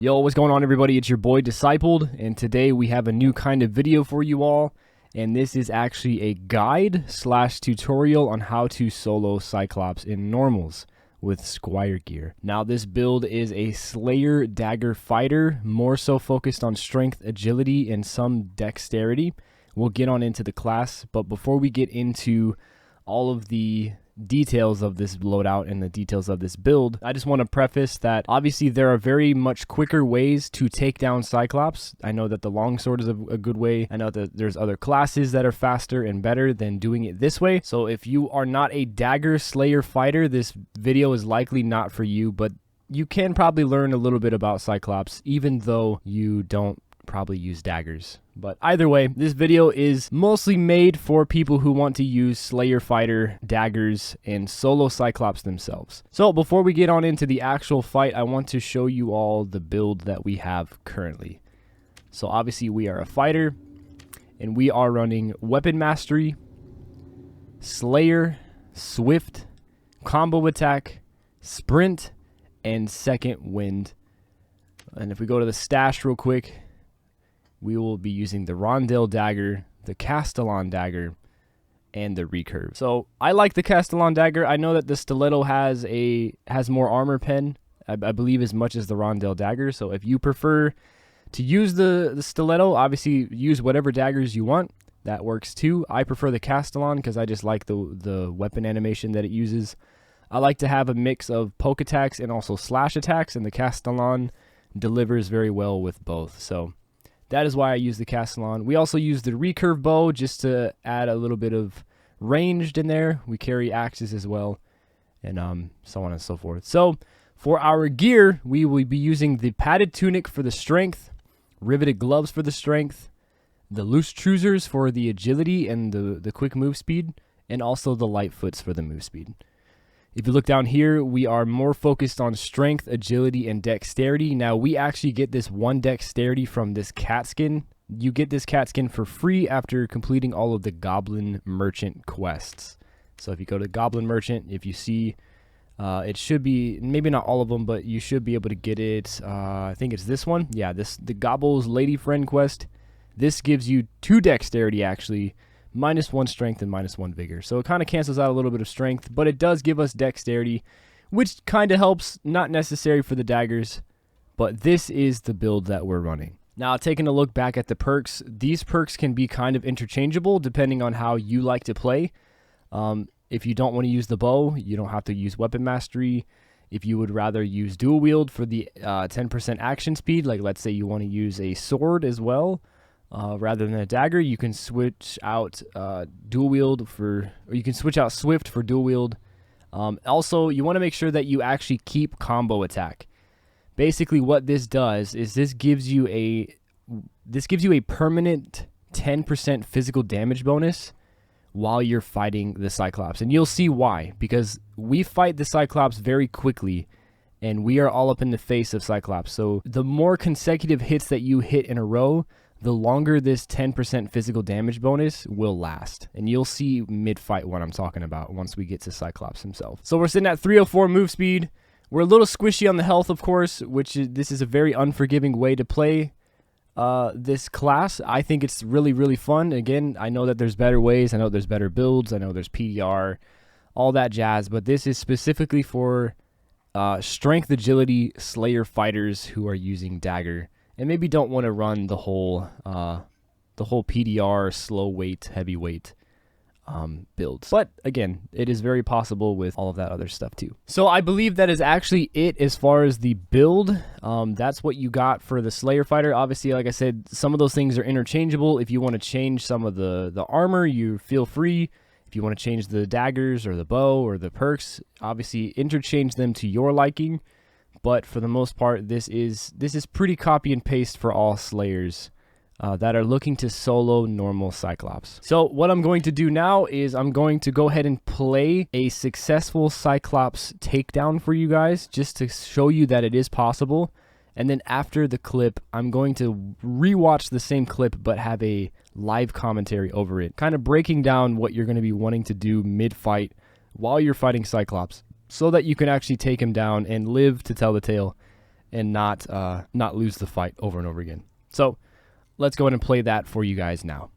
Yo, what's going on, everybody? It's your boy Discipled, and today we have a new kind of video for you all, and this is actually a guide slash tutorial on how to solo Cyclops in normals with SQUIRE gear. Now, this build is a Slayer Dagger fighter, more so focused on strength, agility, and some dexterity. We'll get on into the class, but before we get into all of the details of this loadout and the details of this build, I just want to preface that obviously there are very much quicker ways to take down Cyclops. I know that the longsword is a good way. I know that there's other classes that are faster and better than doing it this way. So if you are not a dagger slayer fighter, this video is likely not for you, but you can probably learn a little bit about Cyclops even though you don't probably use daggers. But either way, this video is mostly made for people who want to use Slayer fighter daggers and solo Cyclops themselves. So before we get on into the actual fight, I want to show you all the build that we have currently. So obviously we are a fighter and we are running Weapon Mastery, Slayer, Swift, Combo Attack, Sprint, and Second Wind. And if we go to the stash real quick, we will be using the Rondel Dagger, the Castellan Dagger, and the Recurve. So I like the Castellan Dagger. I know that the Stiletto has more armor pen, I believe, as much as the Rondel Dagger. So if you prefer to use the Stiletto, obviously use whatever daggers you want. That works too. I prefer the Castellan because I just like the weapon animation that it uses. I like to have a mix of poke attacks and also slash attacks, and the Castellan delivers very well with both. So that is why I use the Castellan. We also use the recurve bow just to add a little bit of ranged in there. We carry axes as well, and so on and so forth. So for our gear, we will be using the padded tunic for the strength, riveted gloves for the strength, the loose trousers for the agility and the quick move speed, and also the light foots for the move speed. If you look down here, we are more focused on strength, agility, and dexterity. Now, we actually get this one dexterity from this cat skin. You get this cat skin for free after completing all of the Goblin Merchant quests. So if you go to Goblin Merchant, if you see, it should be, maybe not all of them, but you should be able to get it. I think it's this one. Yeah, the Gobble's Lady Friend quest. This gives you 2 dexterity, actually, -1 strength and -1 vigor. So it kind of cancels out a little bit of strength, but it does give us dexterity, which kind of helps. Not necessary for the daggers, but this is the build that we're running. Now, taking a look back at the perks, these perks can be kind of interchangeable depending on how you like to play. If you don't want to use the bow, you don't have to use Weapon Mastery. If you would rather use dual wield for the 10% action speed, like let's say you want to use a sword as well, rather than a dagger, you can switch out dual wield or you can switch out Swift for dual wield. Also, you want to make sure that you actually keep combo attack. Basically, what this does is this gives you a permanent 10% physical damage bonus while you're fighting the Cyclops, and you'll see why. Because we fight the Cyclops very quickly, and we are all up in the face of Cyclops. So the more consecutive hits that you hit in a row, the longer this 10% physical damage bonus will last. And you'll see mid-fight what I'm talking about once we get to Cyclops himself. So we're sitting at 304 move speed. We're a little squishy on the health, of course, this is a very unforgiving way to play this class. I think it's really, really fun. Again, I know that there's better ways. I know there's better builds. I know there's PDR, all that jazz. But this is specifically for strength, agility, Slayer fighters who are using dagger and maybe don't want to run the whole PDR, slow weight, heavyweight builds. But again, it is very possible with all of that other stuff too. So I believe that is actually it as far as the build. That's what you got for the Slayer fighter. Obviously, like I said, some of those things are interchangeable. If you want to change some of the armor, you feel free. If you want to change the daggers or the bow or the perks, obviously interchange them to your liking. But for the most part, this is pretty copy and paste for all Slayers that are looking to solo normal Cyclops. So what I'm going to do now is I'm going to go ahead and play a successful Cyclops takedown for you guys, just to show you that it is possible. And then after the clip, I'm going to rewatch the same clip but have a live commentary over it, kind of breaking down what you're going to be wanting to do mid-fight while you're fighting Cyclops, so that you can actually take him down and live to tell the tale and not lose the fight over and over again. So let's go ahead and play that for you guys now.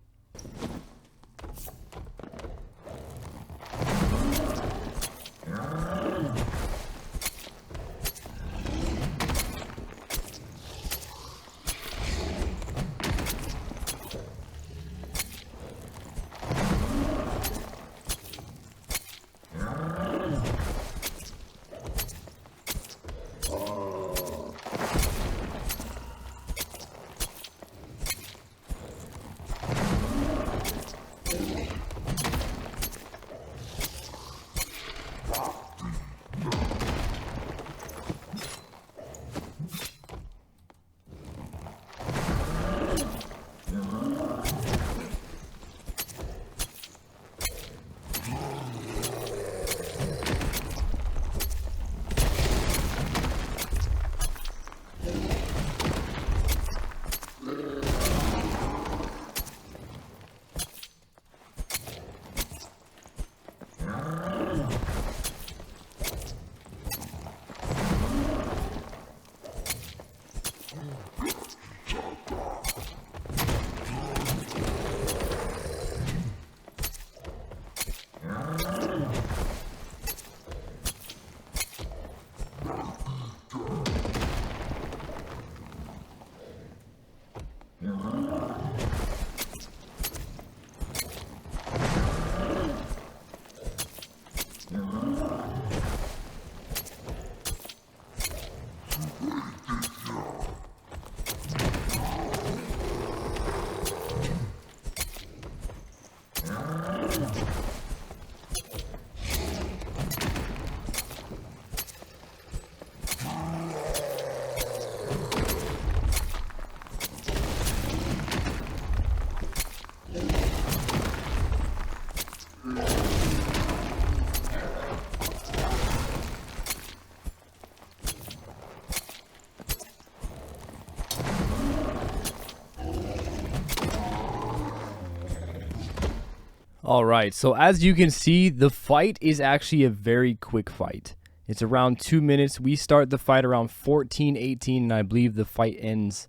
Alright, so as you can see, the fight is actually a very quick fight. It's around 2 minutes. We start the fight around 14:18, and I believe the fight ends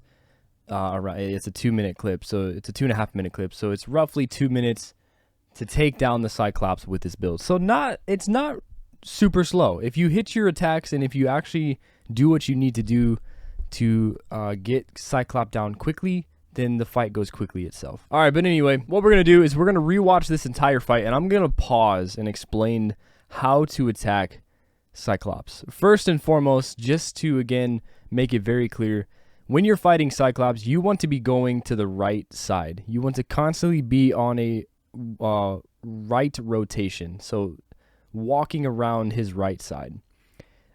around, it's a 2-minute clip, so it's a 2.5-minute clip. So it's roughly 2 minutes to take down the Cyclops with this build. So it's not super slow. If you hit your attacks and if you actually do what you need to do to get Cyclops down quickly, then the fight goes quickly itself. Alright, but anyway, what we're going to do is we're going to rewatch this entire fight, and I'm going to pause and explain how to attack Cyclops. First and foremost, just to, again, make it very clear, when you're fighting Cyclops, you want to be going to the right side. You want to constantly be on a right rotation, so walking around his right side.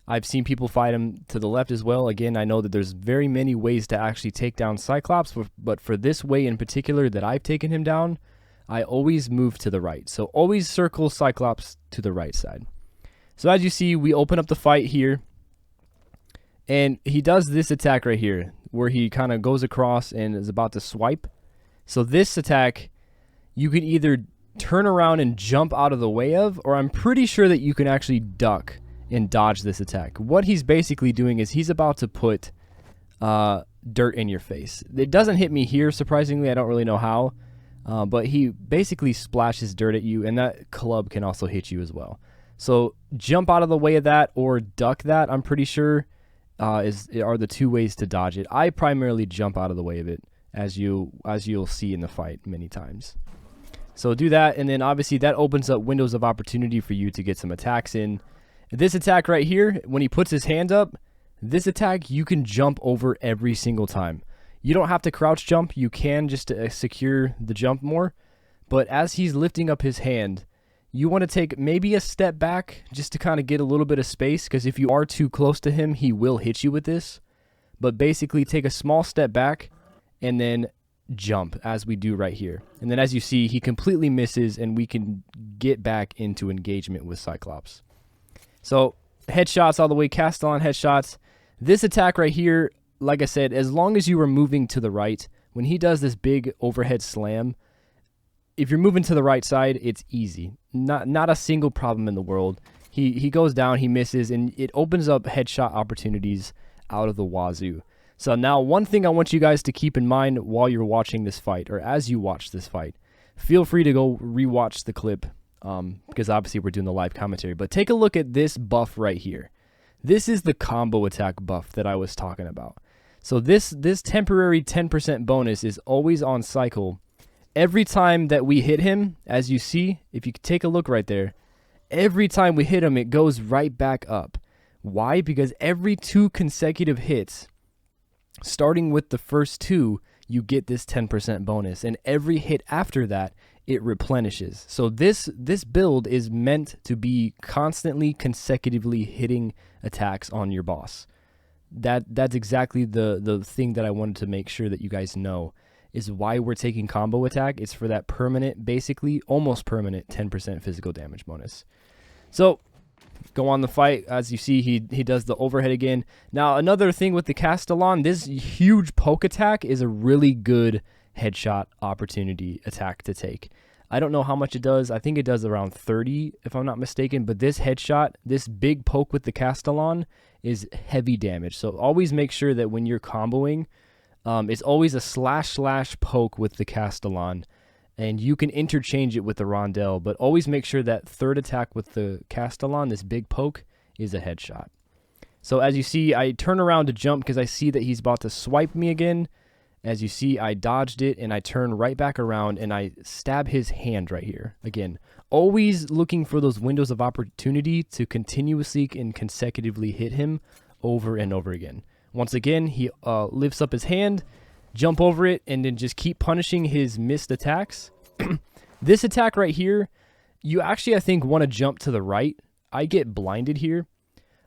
I've seen people fight him to the left as well. Again, I know that there's very many ways to actually take down Cyclops, but for this way in particular that I've taken him down, I always move to the right. So always circle Cyclops to the right side. So as you see, we open up the fight here, and he does this attack right here, where he kind of goes across and is about to swipe. So this attack, you can either turn around and jump out of the way of, or I'm pretty sure that you can actually duck and dodge this attack. What he's basically doing is he's about to put dirt in your face. It doesn't hit me here, surprisingly. I don't really know how, but he basically splashes dirt at you, and that club can also hit you as well. So jump out of the way of that or duck that, I'm pretty sure, are the two ways to dodge it. I primarily jump out of the way of it, as you'll see in the fight many times. So do that, and then obviously that opens up windows of opportunity for you to get some attacks in. This attack right here, when he puts his hand up, this attack you can jump over every single time. You don't have to crouch jump. You can just to secure the jump more. But as he's lifting up his hand, you want to take maybe a step back just to kind of get a little bit of space, because if you are too close to him, he will hit you with this. But basically take a small step back and then jump as we do right here. And then as you see, he completely misses, and we can get back into engagement with Cyclops. So headshots all the way, cast on headshots. This attack right here, like I said, as long as you are moving to the right, when he does this big overhead slam, if you're moving to the right side, it's easy. Not a single problem in the world. He goes down, he misses, and it opens up headshot opportunities out of the wazoo. So now one thing I want you guys to keep in mind while you're watching this fight, or as you watch this fight, feel free to go rewatch the clip, because obviously we're doing the live commentary, but take a look at this buff right here. This is the combo attack buff that I was talking about. So this temporary 10% bonus is always on cycle. Every time that we hit him, as you see, if you take a look right there, every time we hit him, it goes right back up. Why? Because every 2 consecutive hits, starting with the first 2, you get this 10% bonus, and every hit after that, it replenishes. So this build is meant to be constantly, consecutively hitting attacks on your boss. That's exactly the thing that I wanted to make sure that you guys know, is why we're taking combo attack. It's for that permanent, basically almost permanent 10% physical damage bonus. So go on the fight. As you see, he does the overhead again. Now, another thing with the Castellan, this huge poke attack is a really good headshot opportunity attack to take. I don't know how much it does. I think it does around 30, if I'm not mistaken. But this headshot, this big poke with the Castellan, is heavy damage. So always make sure that when you're comboing, it's always a slash poke with the Castellan. And you can interchange it with the Rondell, but always make sure that third attack with the Castellan, this big poke, is a headshot. So as you see, I turn around to jump because I see that he's about to swipe me again. As you see, I dodged it, and I turn right back around, and I stab his hand right here. Again, always looking for those windows of opportunity to continuously and consecutively hit him over and over again. Once again, he lifts up his hand, jump over it, and then just keep punishing his missed attacks. This attack right here, you actually, I think, want to jump to the right. I get blinded here.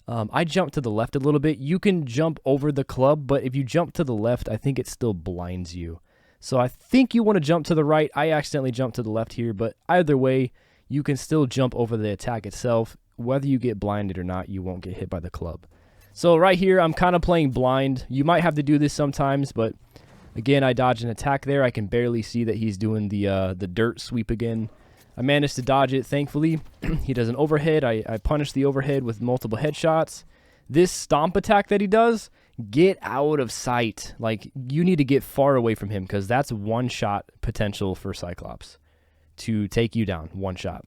I jump to the left a little bit. You can jump over the club, but if you jump to the left, I think it still blinds you. So I think you want to jump to the right. I accidentally jumped to the left here, but either way, you can still jump over the attack itself. Whether you get blinded or not, you won't get hit by the club. So right here, I'm kind of playing blind. You might have to do this sometimes, but again, I dodged an attack there. I can barely see that he's doing the dirt sweep again. I managed to dodge it, thankfully. He does an overhead. I punish the overhead with multiple headshots. This stomp attack that he does, get out of sight. Like, you need to get far away from him because that's one-shot potential for Cyclops to take you down. One shot.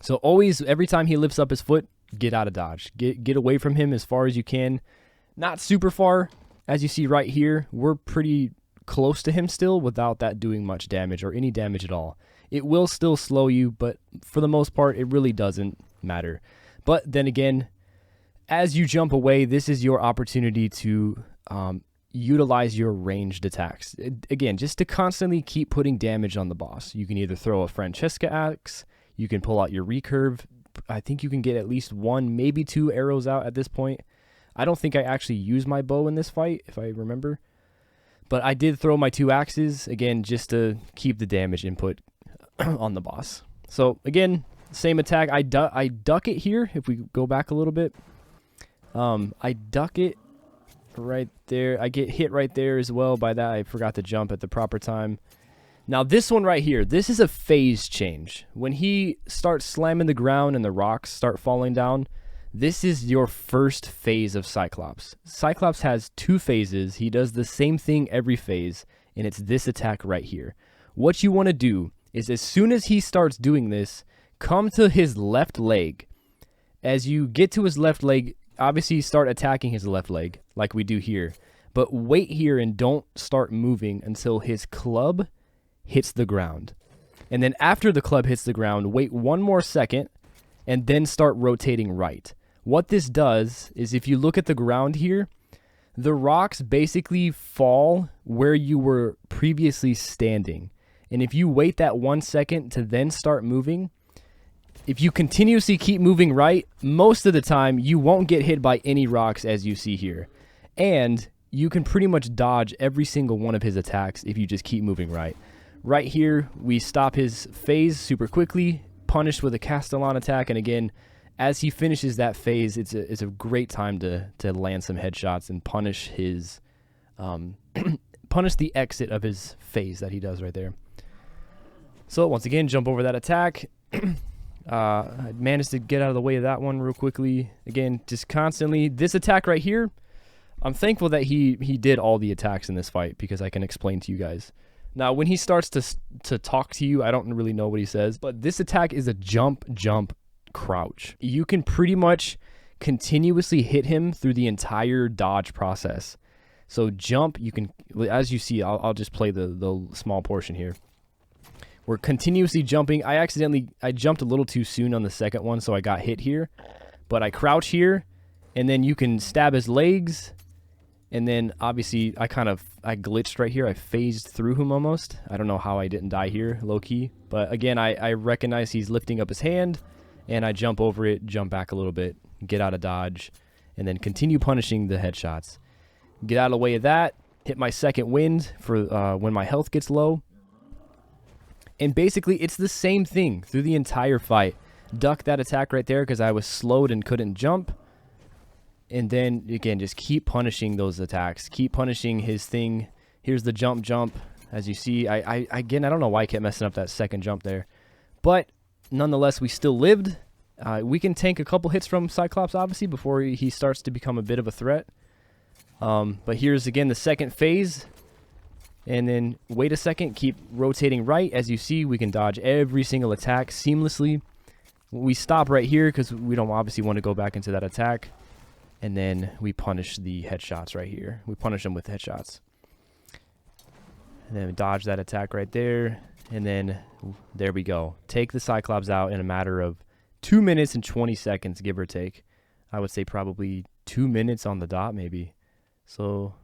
So always, every time he lifts up his foot, get out of dodge. Get away from him as far as you can. Not super far. As you see right here, we're pretty close to him still without that doing much damage or any damage at all. It will still slow you, but for the most part, it really doesn't matter. But then again, as you jump away, this is your opportunity to utilize your ranged attacks. Again, just to constantly keep putting damage on the boss. You can either throw a Francesca axe, you can pull out your recurve. I think you can get at least 1, maybe 2 arrows out at this point. I don't think I actually used my bow in this fight, if I remember. But I did throw my 2 axes, again, just to keep the damage input on the boss. So, again, same attack. I duck it here, if we go back a little bit. I duck it right there. I get hit right there as well. By that, I forgot to jump at the proper time. Now, this one right here, this is a phase change. When he starts slamming the ground and the rocks start falling down, this is your first phase of Cyclops. Cyclops has 2 phases. He does the same thing every phase, and it's this attack right here. What you want to do is as soon as he starts doing this, come to his left leg. As you get to his left leg, obviously start attacking his left leg like we do here. But wait here and don't start moving until his club hits the ground. And then after the club hits the ground, wait 1 more second and then start rotating right. What this does is if you look at the ground here, the rocks basically fall where you were previously standing. And if you wait that 1 second to then start moving, if you continuously keep moving right, most of the time you won't get hit by any rocks as you see here. And you can pretty much dodge every single one of his attacks if you just keep moving right. Right here, we stop his phase super quickly, punished with a Castellan attack, and again, as he finishes that phase, it's a great time to land some headshots and punish his punish the exit of his phase that he does right there. So once again, jump over that attack. I managed to get out of the way of that one real quickly. Again, just constantly this attack right here. I'm thankful that he did all the attacks in this fight because I can explain to you guys. Now, when he starts to talk to you, I don't really know what he says, but this attack is a jump, crouch. You can pretty much continuously hit him through the entire dodge process. So jump, you can, as you see, I'll just play the small portion here. We're continuously jumping. I jumped a little too soon on the second one, so I got hit here. But I crouch here, and then you can stab his legs. And then, obviously, I glitched right here. I phased through him almost. I don't know how I didn't die here, low-key. But, again, I recognize he's lifting up his hand, and I jump over it, jump back a little bit, get out of dodge, and then continue punishing the headshots. Get out of the way of that, hit my second wind for when my health gets low. And basically, it's the same thing through the entire fight. Duck that attack right there because I was slowed and couldn't jump. And then, again, just keep punishing those attacks. Keep punishing his thing. Here's the jump. As you see, again, I don't know why I kept messing up that second jump there. But, nonetheless, we still lived. We can tank a couple hits from Cyclops, obviously, before he starts to become a bit of a threat. But here's, again, the second phase. And then, wait a second. Keep rotating right. As you see, we can dodge every single attack seamlessly. We stop right here because we don't obviously want to go back into that attack. And then we punish the headshots right here. We punish them with headshots. And then we dodge that attack right there. And then there we go. Take the Cyclops out in a matter of 2 minutes and 20 seconds, give or take. I would say probably 2 minutes on the dot, maybe. So,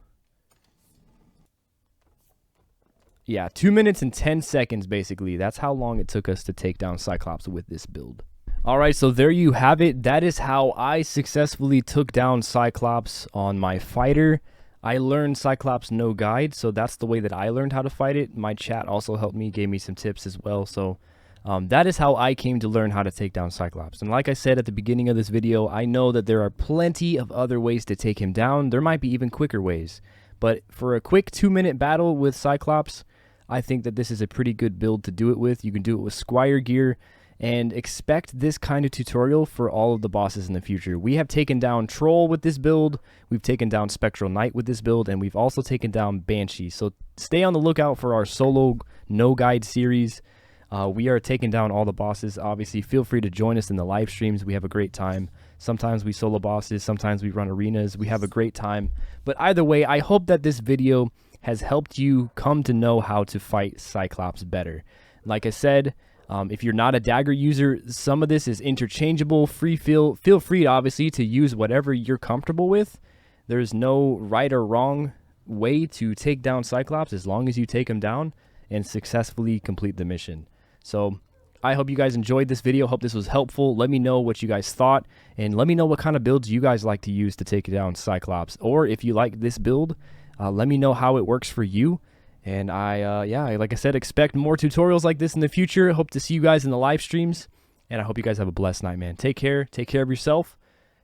yeah, 2 minutes and 10 seconds, basically. That's how long it took us to take down Cyclops with this build. Alright, so there you have it. That is how I successfully took down Cyclops on my fighter. I learned Cyclops no guide, so that's the way that I learned how to fight it. My chat also helped me, gave me some tips as well. So that is how I came to learn how to take down Cyclops. And like I said at the beginning of this video, I know that there are plenty of other ways to take him down. There might be even quicker ways. But for a quick 2-minute battle with Cyclops, I think that this is a pretty good build to do it with. You can do it with SQUIRE gear. And expect this kind of tutorial for all of the bosses in the future. We have taken down Troll with this build, we've taken down Spectral Knight with this build, and we've also taken down Banshee. So stay on the lookout for our solo no guide series. We are taking down all the bosses. Obviously, feel free to join us in the live streams. We have a great time. Sometimes we solo bosses, sometimes we run arenas. We have a great time. But either way, I hope that this video has helped you come to know how to fight Cyclops better. Like I said, if you're not a dagger user, some of this is interchangeable. Feel free, obviously, to use whatever you're comfortable with. There's no right or wrong way to take down Cyclops as long as you take him down and successfully complete the mission. So I hope you guys enjoyed this video. Hope this was helpful. Let me know what you guys thought, and let me know what kind of builds you guys like to use to take down Cyclops. Or if you like this build, let me know how it works for you. And yeah, like I said, expect more tutorials like this in the future. Hope to see you guys in the live streams. And I hope you guys have a blessed night, man. Take care. Take care of yourself.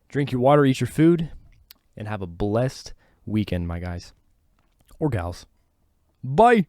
Drink your water, eat your food. And have a blessed weekend, my guys. Or gals. Bye.